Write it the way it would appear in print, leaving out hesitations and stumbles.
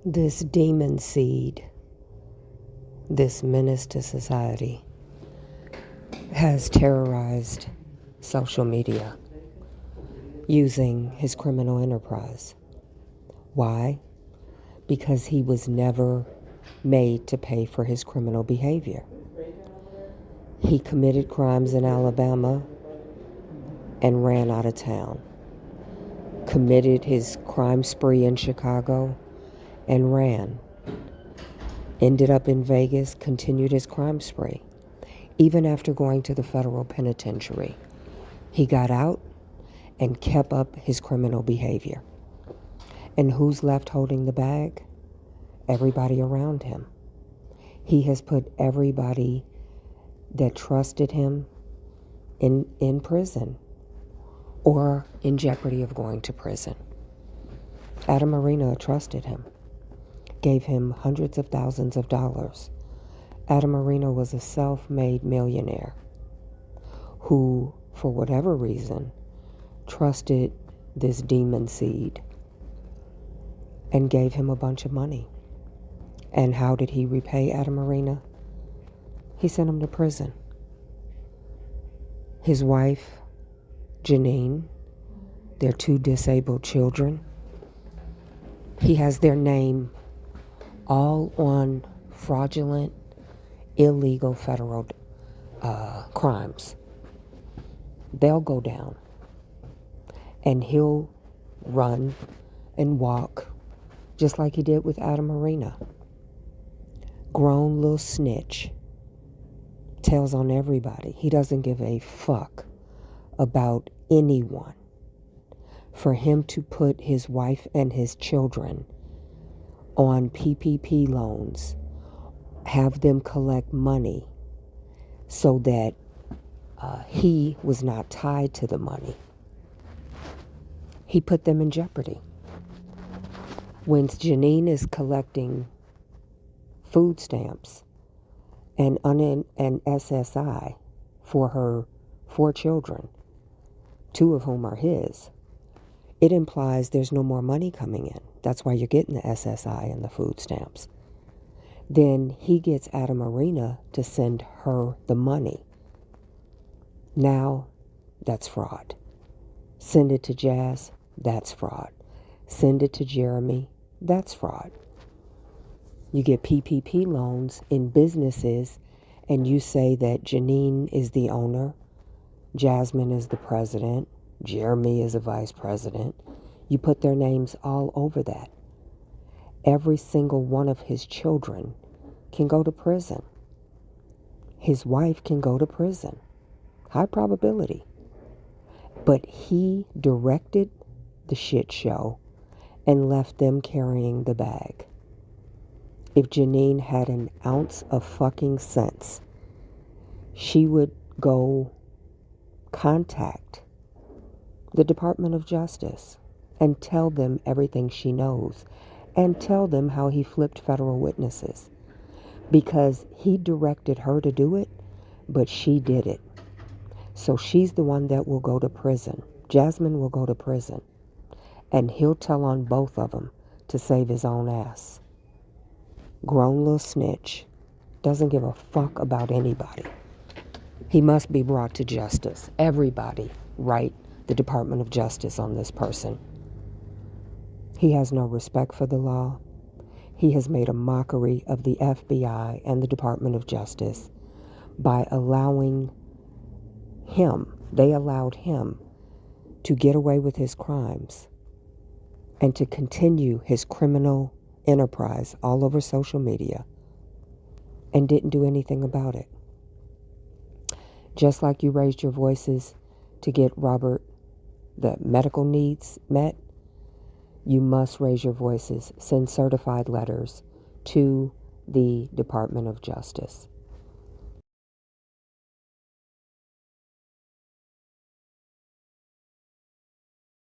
This demon seed, this menace to society, has terrorized social media using his criminal enterprise. Why? Because he was never made to pay for his criminal behavior. He committed crimes in Alabama and ran out of town. Committed his crime spree in Chicago and ran. Ended up in Vegas, continued his crime spree. Even after going to the federal penitentiary, he got out and kept up his criminal behavior. And who's left holding the bag? Everybody around him. He has put everybody that trusted him in prison or in jeopardy of going to prison. Adam Marino trusted him, gave him hundreds of thousands of dollars. Adam Marino was a self-made millionaire who, for whatever reason, trusted this demon seed and gave him a bunch of money. And how did he repay Adam Marino? He sent him to prison. His wife, Janine, their 2 disabled children, he has their name all on fraudulent, illegal federal crimes. They'll go down. And he'll run and walk just like he did with Adam Marino. Grown little snitch. Tells on everybody. He doesn't give a fuck about anyone. For him to put his wife and his children on PPP loans, have them collect money so that he was not tied to the money. He put them in jeopardy. When Janine is collecting food stamps and SSI for her 4 children, 2 of whom are his, it implies there's no more money coming in. That's why you're getting the SSI and the food stamps. Then he gets Adam Marino to send her the money. Now, that's fraud. Send it to Jazz, that's fraud. Send it to Jeremy, that's fraud. You get PPP loans in businesses and you say that Janine is the owner, Jasmine is the president, Jeremy is a vice president. You put their names all over that. Every single one of his children can go to prison. His wife can go to prison. High probability. But he directed the shit show and left them carrying the bag. If Janine had an ounce of fucking sense, she would go contact the Department of Justice and tell them everything she knows and tell them how he flipped federal witnesses because he directed her to do it, but she did it. So she's the one that will go to prison. Jasmine will go to prison and he'll tell on both of them to save his own ass. Grown little snitch, doesn't give a fuck about anybody. He must be brought to justice. Everybody write the Department of Justice on this person. He has no respect for the law. He has made a mockery of the FBI and the Department of Justice by allowing him, they allowed him to get away with his crimes and to continue his criminal enterprise all over social media and didn't do anything about it. Just like you raised your voices to get Robert the medical needs met, you must raise your voices, send certified letters to the Department of Justice.